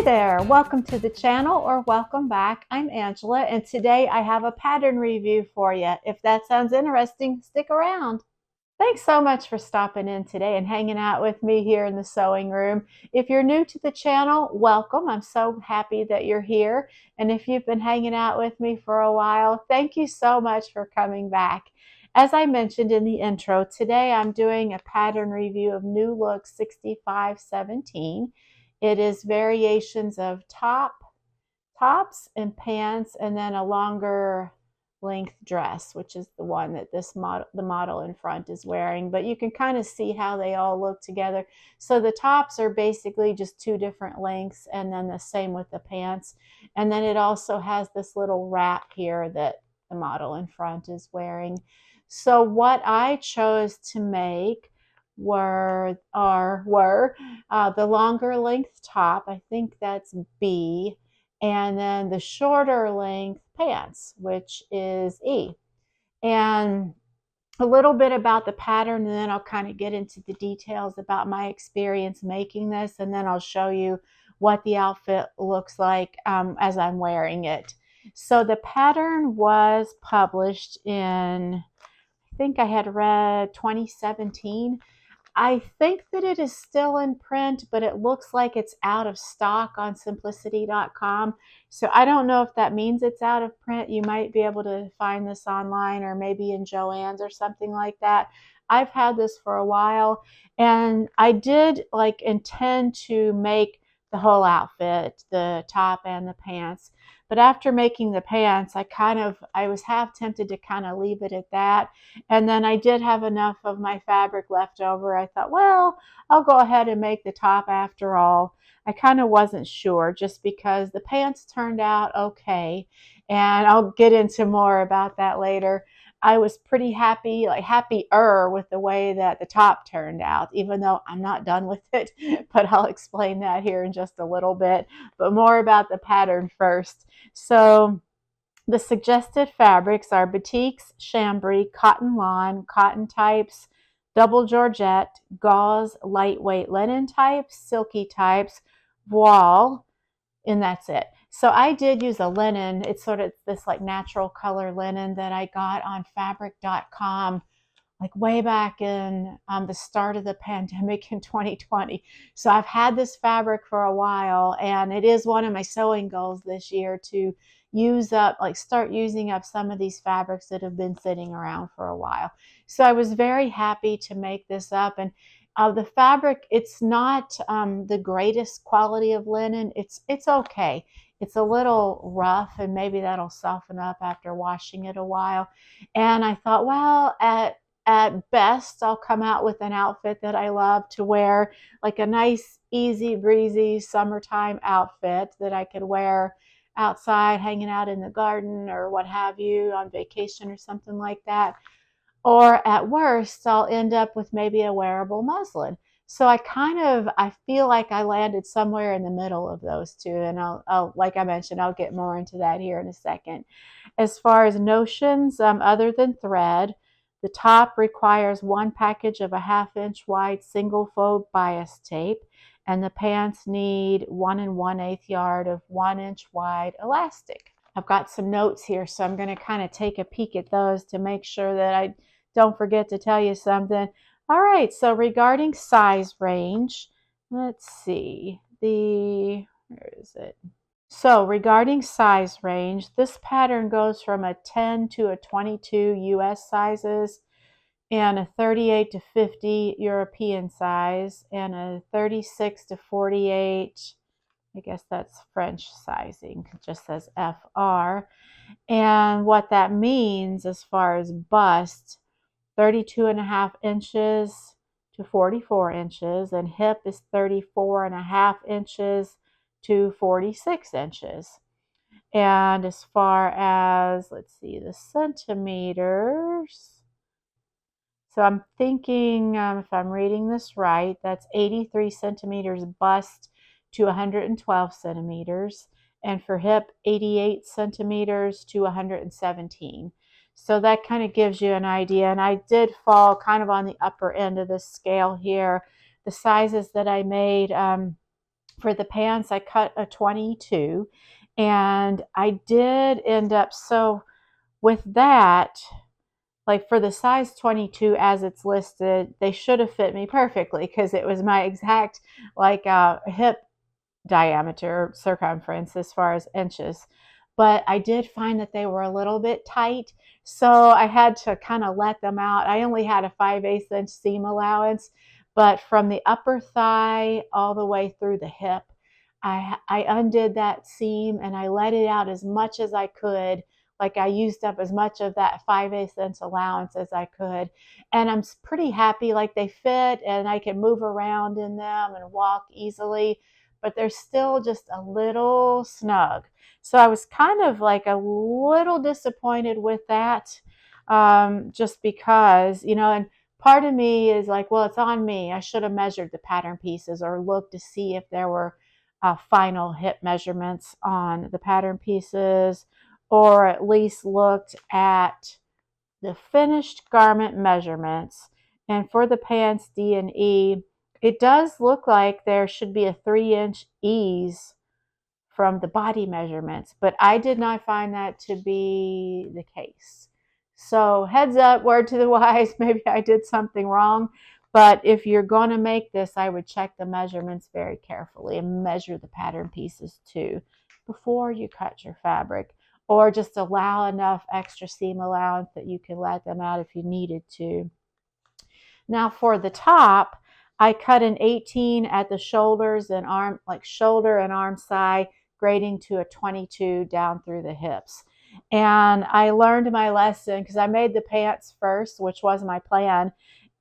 Hi there, welcome to the channel or welcome back. I'm Angela and today I have a pattern review for you. If that sounds interesting, stick around. Thanks so much for stopping in today and hanging out with me here in the sewing room. If you're new to the channel, welcome. I'm so happy that you're here. And if you've been hanging out with me for a while, thank you so much for coming back. As I mentioned in the intro, today I'm doing a pattern review of New Look 6517. It is variations of tops and pants, and then a longer length dress, which is the one that the model in front is wearing. But you can kind of see how they all look together. So the tops are basically just two different lengths, and then the same with the pants. And then it also has this little wrap here that the model in front is wearing. So what I chose to make were the longer length top. I think that's B, and then the shorter length pants, which is E. And a little bit about the pattern, and then I'll kind of get into the details about my experience making this, and then I'll show you what the outfit looks like as I'm wearing it. So the pattern was published in, I think I had read 2017. I think that it is still in print, but it looks like it's out of stock on simplicity.com. So I don't know if that means it's out of print. You might be able to find this online or maybe in Joann's or something like that. I've had this for a while, and I did intend to make the whole outfit, the top and the pants. But after making the pants, I was half tempted to kind of leave it at that. And then I did have enough of my fabric left over. I thought, well, I'll go ahead and make the top after all. I kind of wasn't sure just because the pants turned out okay. And I'll get into more about that later. I was pretty happy, happier with the way that the top turned out, even though I'm not done with it. But I'll explain that here in just a little bit. But more about the pattern first. So the suggested fabrics are batiks, chambray, cotton lawn, cotton types, double georgette, gauze, lightweight linen types, silky types, voile, and that's it. So I did use a linen. It's sort of this natural color linen that I got on fabric.com way back in the start of the pandemic in 2020. So I've had this fabric for a while, and it is one of my sewing goals this year to start using up some of these fabrics that have been sitting around for a while. So I was very happy to make this up. And the fabric, it's not the greatest quality of linen. It's okay. It's a little rough, and maybe that'll soften up after washing it a while. And I thought, well, at best, I'll come out with an outfit that I love to wear, like a nice, easy breezy summertime outfit that I could wear outside, hanging out in the garden or what have you, on vacation or something like that. Or at worst, I'll end up with maybe a wearable muslin. So I feel like I landed somewhere in the middle of those two. And like I mentioned, I'll get more into that here in a second. As far as notions, other than thread, the top requires one package of a 1/2 inch wide single fold bias tape, and the pants need 1 1/8 yard of 1 inch wide elastic. I've got some notes here, so I'm going to kind of take a peek at those to make sure that I don't forget to tell you something. All right, so regarding size range, let's see. Where is it? So regarding size range, this pattern goes from a 10 to a 22 US sizes, and a 38 to 50 European size, and a 36 to 48, I guess that's French sizing, it just says FR. And what that means as far as bust, 32.5 inches to 44 inches, and hip is 34.5 inches to 46 inches. And as far as, let's see, the centimeters, so I'm thinking, if I'm reading this right, that's 83 centimeters bust to 112 centimeters, and for hip, 88 centimeters to 117. So that kind of gives you an idea. And I did fall kind of on the upper end of this scale here. The sizes that I made For the pants, I cut a 22, and I did end up, so with that, like for the size 22 as it's listed, they should have fit me perfectly because it was my exact like hip diameter circumference as far as inches. But I did find that they were a little bit tight, so I had to kind of let them out. I only had a 5/8 inch seam allowance, but from the upper thigh all the way through the hip, I undid that seam and I let it out as much as I could. Like I used up as much of that 5/8 inch allowance as I could. And I'm pretty happy, like they fit and I can move around in them and walk easily, but they're still just a little snug. So I was kind of like a little disappointed with that, just because, and part of me is like, well, it's on me. I should have measured the pattern pieces or looked to see if there were final hip measurements on the pattern pieces, or at least looked at the finished garment measurements. And for the pants D and E, it does look like there should be a 3-inch ease from the body measurements, but I did not find that to be the case. So heads up, word to the wise, maybe I did something wrong. But if you're going to make this, I would check the measurements very carefully and measure the pattern pieces too before you cut your fabric, or just allow enough extra seam allowance that you can let them out if you needed to. Now for the top, I cut an 18 at the shoulders and arm, like shoulder and arm side, grading to a 22 down through the hips. And I learned my lesson because I made the pants first, which was my plan,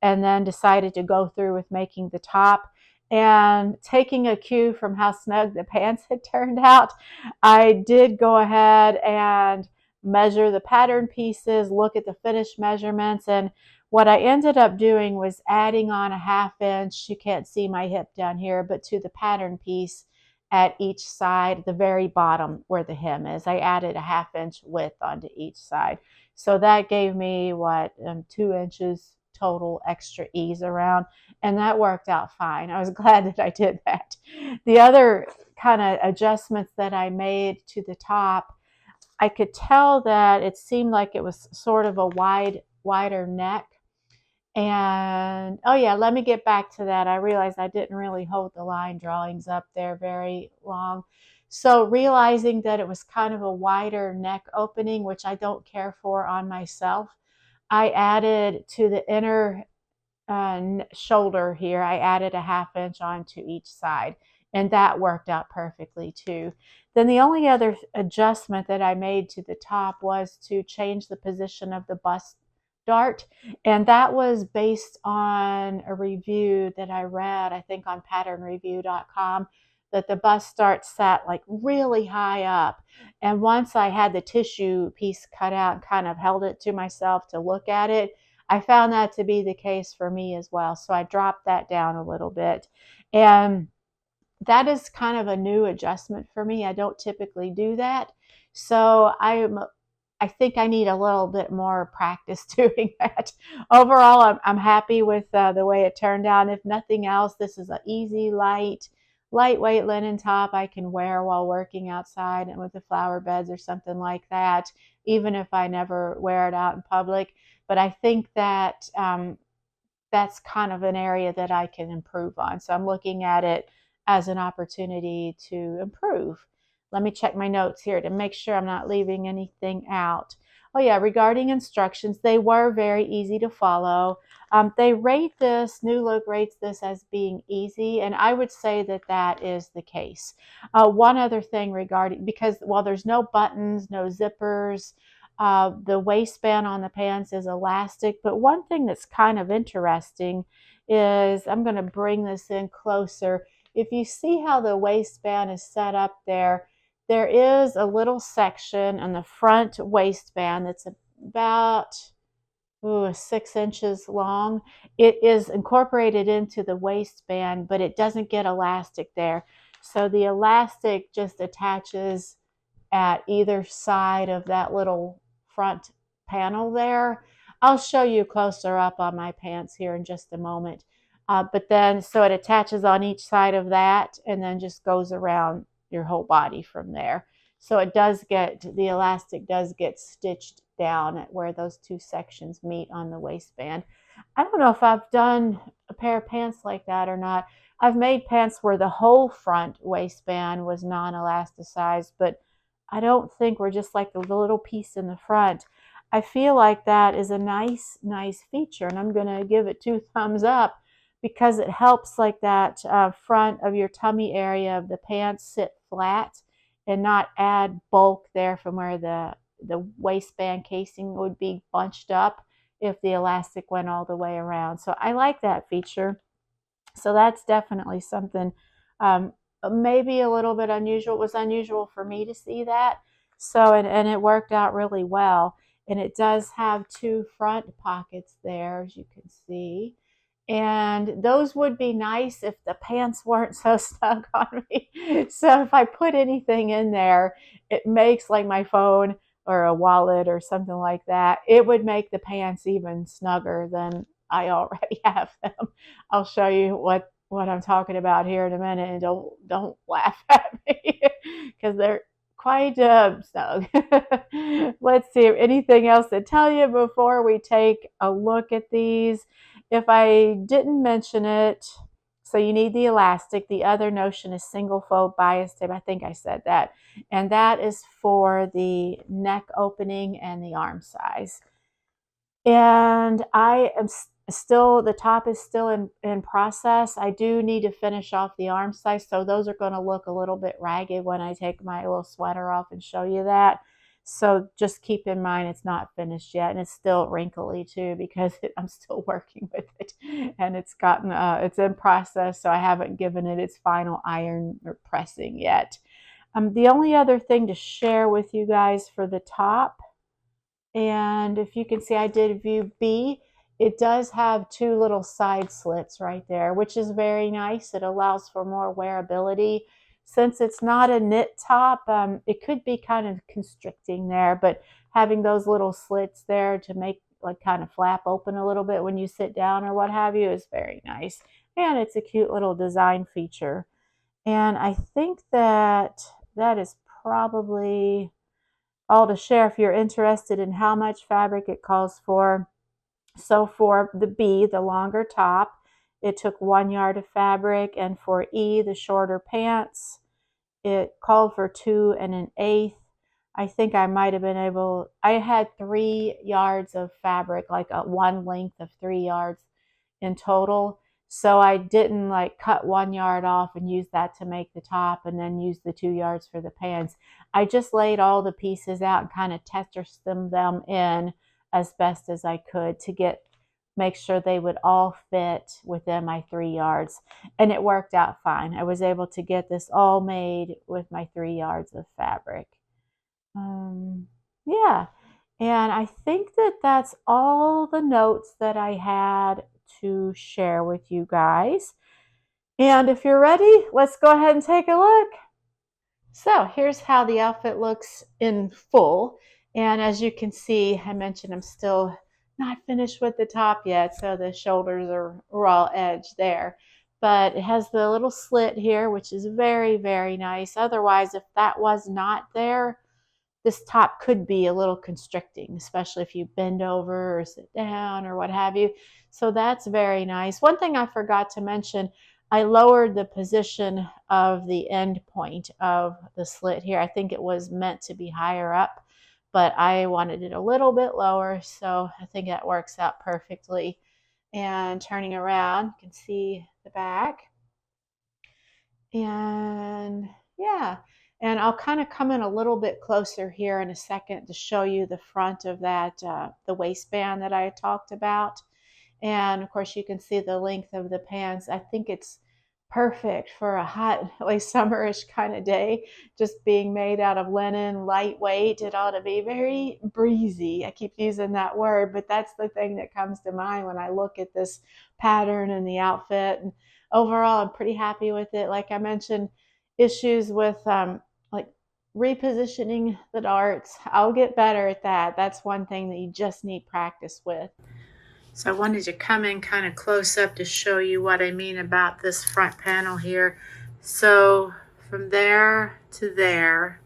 and then decided to go through with making the top. And taking a cue from how snug the pants had turned out, I did go ahead and measure the pattern pieces, look at the finished measurements, and what I ended up doing was adding on a 1/2 inch. You can't see my hip down here, but to the pattern piece at each side, the very bottom where the hem is, I added a 1/2 inch width onto each side. So that gave me 2 inches total extra ease around, and that worked out fine. I was glad that I did that. The other kind of adjustments that I made to the top, I could tell that it seemed like it was sort of a wider neck. And oh yeah, let me get back to that. I realized I didn't really hold the line drawings up there very long. So realizing that it was kind of a wider neck opening, which I don't care for on myself, I added to the inner shoulder here, I added a 1/2 inch onto each side, and that worked out perfectly too. Then the only other adjustment that I made to the top was to change the position of the bust dart, and that was based on a review that I read, I think on patternreview.com, that the bust dart sat like really high up. And once I had the tissue piece cut out and kind of held it to myself to look at it, I found that to be the case for me as well. So I dropped that down a little bit. And that is kind of a new adjustment for me. I don't typically do that. So I think I need a little bit more practice doing that. Overall, I'm happy with the way it turned out. If nothing else, this is an easy, lightweight linen top I can wear while working outside and with the flower beds or something like that, even if I never wear it out in public. But I think that that's kind of an area that I can improve on. So I'm looking at it as an opportunity to improve. Let me check my notes here to make sure I'm not leaving anything out. Oh yeah, regarding instructions, they were very easy to follow. They rate this, New Look rates this as being easy, and I would say that that is the case. One other thing regarding, because while there's no buttons, no zippers, the waistband on the pants is elastic, but one thing that's kind of interesting is, I'm going to bring this in closer. If you see how the waistband is set up there, there is a little section on the front waistband that's about 6 inches long. It is incorporated into the waistband, but it doesn't get elastic there. So the elastic just attaches at either side of that little front panel there. I'll show you closer up on my pants here in just a moment. But then, so it attaches on each side of that and then just goes around your whole body from there. So it does get, the elastic does get stitched down at where those two sections meet on the waistband. I don't know if I've done a pair of pants like that or not. I've made pants where the whole front waistband was non-elasticized, but I don't think we're just like the little piece in the front. I feel like that is a nice feature, and I'm going to give it 2 thumbs up because it helps like that front of your tummy area of the pants sit flat and not add bulk there from where the waistband casing would be bunched up if the elastic went all the way around. So I like that feature. So that's definitely something maybe a little bit unusual. It was unusual for me to see that. So, and it worked out really well. And it does have 2 front pockets there, as you can see. And those would be nice if the pants weren't so snug on me. So if I put anything in there, it makes like my phone or a wallet or something like that, it would make the pants even snugger than I already have them. I'll show you what I'm talking about here in a minute, and don't laugh at me because they're quite snug. Let's see, anything else to tell you before we take a look at these. If I didn't mention it, so you need the elastic. The other notion is single fold bias tape. I think I said that. And that is for the neck opening and the arm size. And I am still, the top is still in process. I do need to finish off the arm size, so those are going to look a little bit ragged when I take my little sweater off and show you that. So just keep in mind it's not finished yet, and it's still wrinkly too because I'm still working with it, and it's gotten it's in process, so I haven't given it its final iron or pressing yet. The only other thing to share with you guys for the top, and if you can see, I did view B. It does have 2 little side slits right there, which is very nice. It allows for more wearability. Since it's not a knit top, it could be kind of constricting there, but having those little slits there to make like kind of flap open a little bit when you sit down or what have you is very nice. And it's a cute little design feature. And I think that that is probably all to share if you're interested in how much fabric it calls for. So for the B, the longer top, it took 1 yard of fabric, and for E, the shorter pants, it called for 2 1/8. I think I might have been able, I had 3 yards of fabric, like one length of 3 yards in total. So I didn't like cut 1 yard off and use that to make the top and then use the 2 yards for the pants. I just laid all the pieces out and kind of tested them in as best as I could to make sure they would all fit within my 3 yards. And it worked out fine. I was able to get this all made with my 3 yards of fabric. Yeah. And I think that that's all the notes that I had to share with you guys. And if you're ready, let's go ahead and take a look. So here's how the outfit looks in full. And as you can see, I mentioned I'm still not finished with the top yet, so the shoulders are raw edge there. But it has the little slit here, which is very nice. Otherwise, if that was not there, this top could be a little constricting, especially if you bend over or sit down or what have you. So that's very nice. One thing I forgot to mention, I lowered the position of the end point of the slit here. I think it was meant to be higher up, but I wanted it a little bit lower, so I think that works out perfectly. And turning around, you can see the back. And yeah, and I'll kind of come in a little bit closer here in a second to show you the front of that, the waistband that I talked about. And of course you can see the length of the pants. I think it's perfect for a hot, like summerish kind of day, just being made out of linen, lightweight. It ought to be very breezy. I keep using that word, but that's the thing that comes to mind when I look at this pattern and the outfit. And overall, I'm pretty happy with it. Like I mentioned, issues with like repositioning the darts. I'll get better at that. That's one thing that you just need practice with. So I wanted to come in kind of close up to show you what I mean about this front panel here. So from there to there,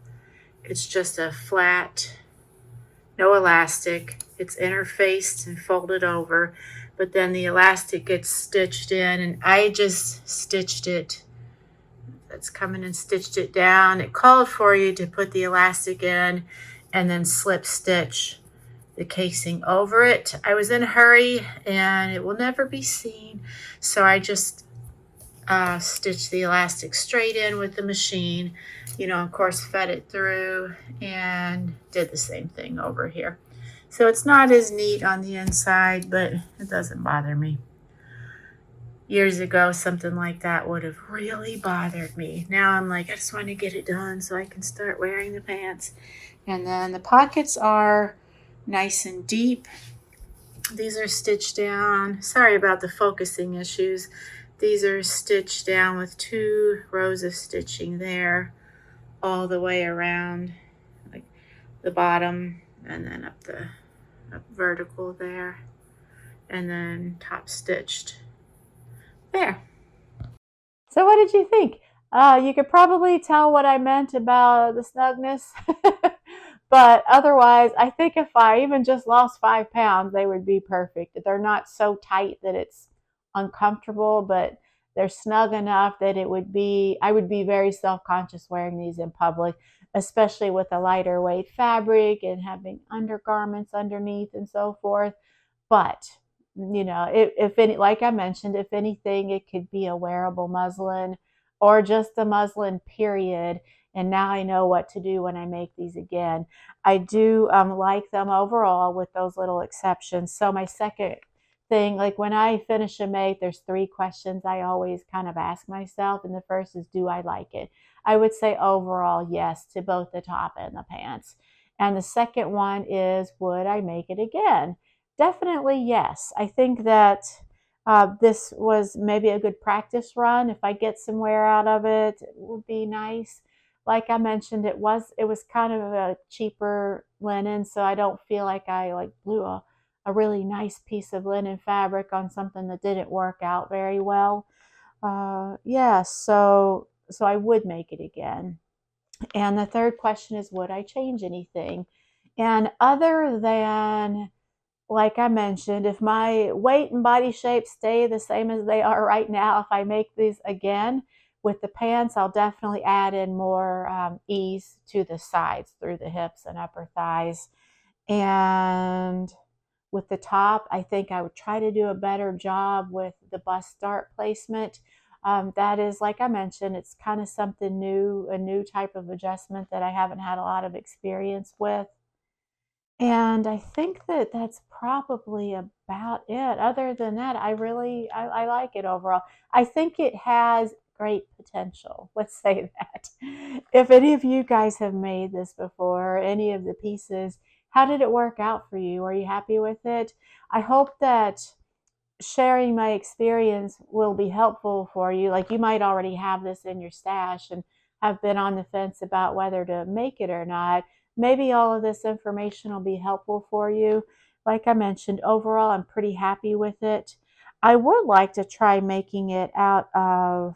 it's just a flat, no elastic. It's interfaced and folded over, but then the elastic gets stitched in, and I just stitched it. That's coming and stitched it down. It called for you to put the elastic in and then slip stitch the casing over it. I was in a hurry and it will never be seen, so I just stitched the elastic straight in with the machine, of course fed it through and did the same thing over here. So it's not as neat on the inside, but it doesn't bother me. Years ago, something like that would have really bothered me. Now I'm like, I just want to get it done so I can start wearing the pants. And then the pockets are nice and deep. These are stitched down. Sorry about the focusing issues. These are stitched down with 2 rows of stitching there all the way around, like the bottom, and then up vertical there, and then top stitched there. So what did you think? You could probably tell what I meant about the snugness. But otherwise, I think if I even just lost 5 pounds, they would be perfect. They're not so tight that it's uncomfortable, but they're snug enough that I would be very self conscious wearing these in public, especially with a lighter weight fabric and having undergarments underneath and so forth. But if any, like I mentioned, if anything, it could be a wearable muslin or just a muslin period. And now I know what to do when I make these again. I do like them overall with those little exceptions. So my second thing, like when I finish a make, there's 3 questions I always kind of ask myself. And the first is, do I like it? I would say overall, yes, to both the top and the pants. And the second one is, would I make it again? Definitely, yes. I think that this was maybe a good practice run. If I get some wear out of it, it would be nice. Like I mentioned, it was kind of a cheaper linen, so I don't feel like I like blew a really nice piece of linen fabric on something that didn't work out very well. Yeah, so I would make it again. And the third question is, would I change anything? And other than, like I mentioned, if my weight and body shape stay the same as they are right now, if I make these again with the pants, I'll definitely add in more ease to the sides through the hips and upper thighs. And with the top, I think I would try to do a better job with the bust dart placement. That is, like I mentioned, it's kind of something new, a new type of adjustment that I haven't had a lot of experience with. And I think that that's probably about it. Other than that, I like it overall. I think it has great potential. Let's say that. If any of you guys have made this before, any of the pieces, how did it work out for you? Are you happy with it? I hope that sharing my experience will be helpful for you. Like, you might already have this in your stash and have been on the fence about whether to make it or not. Maybe all of this information will be helpful for you. Like I mentioned, overall, I'm pretty happy with it. I would like to try making it out of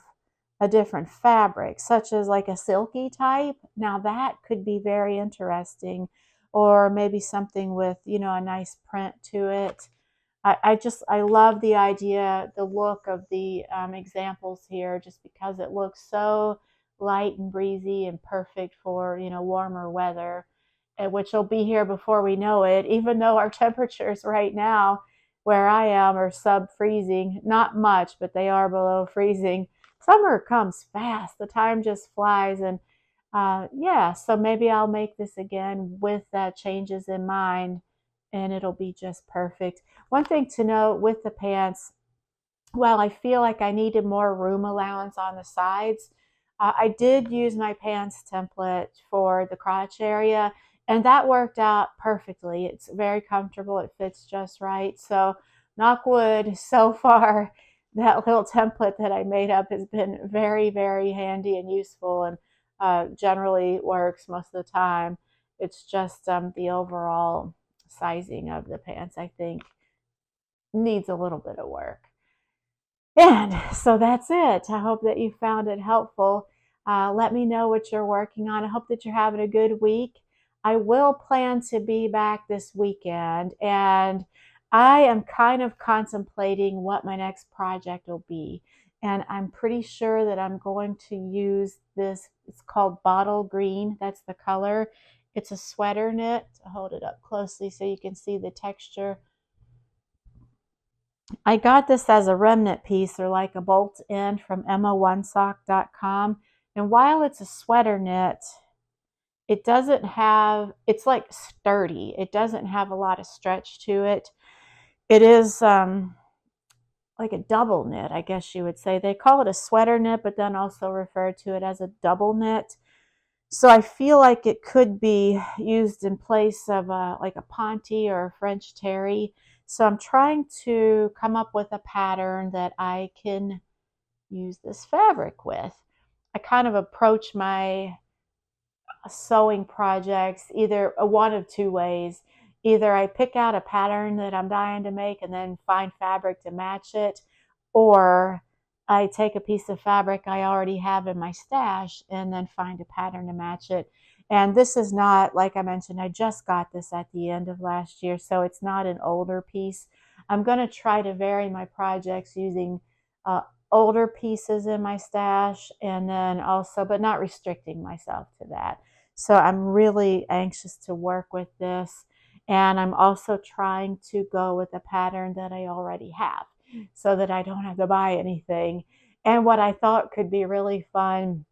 a different fabric, such as like a silky type. Now, that could be very interesting, or maybe something with, a nice print to it. I love the idea, the look of the examples here, just because it looks so light and breezy and perfect for warmer weather, which will be here before we know it. Even though our temperatures right now, where I am, are sub freezing, not much, but they are below freezing. Summer comes fast; the time just flies, and yeah. So maybe I'll make this again with that changes in mind, and it'll be just perfect. One thing to note with the pants, while I feel like I needed more room allowance on the sides, I did use my pants template for the crotch area, and that worked out perfectly. It's very comfortable. It fits just right. So, knock wood, so far, that little template that I made up has been very, very handy and useful, and generally works most of the time. It's just the overall sizing of the pants, I think, needs a little bit of work. And so that's it. I hope that you found it helpful. Let me know what you're working on. I hope that you're having a good week. I will plan to be back this weekend, and I am kind of contemplating what my next project will be. And I'm pretty sure that I'm going to use this. It's called bottle green. That's the color. It's a sweater knit. I'll hold it up closely so you can see the texture. I got this as a remnant piece or like a bolt end from emma1sock.com. And while it's a sweater knit, it doesn't have, it's like sturdy. It doesn't have a lot of stretch to it. It is like a double knit, I guess you would say. They call it a sweater knit, but then also refer to it as a double knit. So I feel like it could be used in place of like a ponte or a French terry. So I'm trying to come up with a pattern that I can use this fabric with. I kind of approach my sewing projects either one of two ways. Either I pick out a pattern that I'm dying to make and then find fabric to match it, or I take a piece of fabric I already have in my stash and then find a pattern to match it. And this is not, like I mentioned, I just got this at the end of last year, so it's not an older piece. I'm going to try to vary my projects using uh, older pieces in my stash, and then also, but not restricting myself to that. So I'm really anxious to work with this. And I'm also trying to go with a pattern that I already have so that I don't have to buy anything. And what I thought could be really fun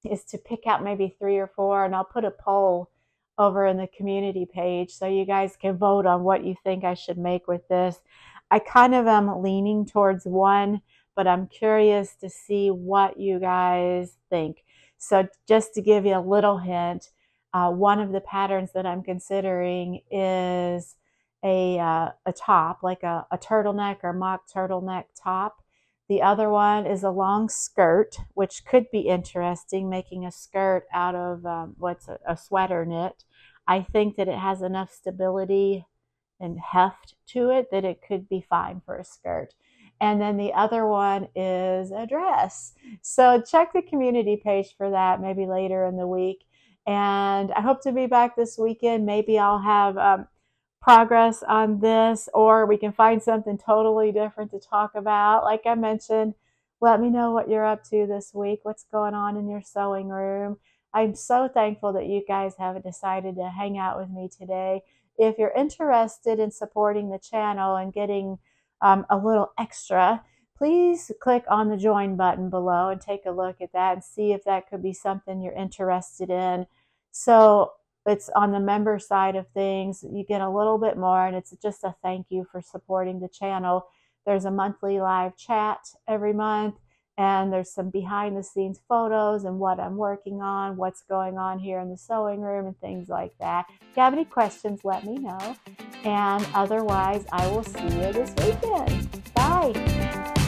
is to pick out maybe 3 or 4, and I'll put a poll over in the community page so you guys can vote on what you think I should make with this. I kind of am leaning towards one, but I'm curious to see what you guys think. So just to give you a little hint, one of the patterns that I'm considering is a top, like a turtleneck or mock turtleneck top. The other one is a long skirt, which could be interesting, making a skirt out of what's a sweater knit. I think that it has enough stability and heft to it that it could be fine for a skirt. And then the other one is a dress. So check the community page for that maybe later in the week. And I hope to be back this weekend. Maybe I'll have progress on this, or we can find something totally different to talk about. Like I mentioned, let me know what you're up to this week, what's going on in your sewing room. I'm so thankful that you guys have decided to hang out with me today. If you're interested in supporting the channel and getting a little extra, please click on the join button below and take a look at that and see if that could be something you're interested in. So it's on the member side of things. You get a little bit more, and it's just a thank you for supporting the channel. There's a monthly live chat every month, and there's some behind the scenes photos and what I'm working on, what's going on here in the sewing room and things like that. If you have any questions, let me know. And otherwise, I will see you this weekend. Bye.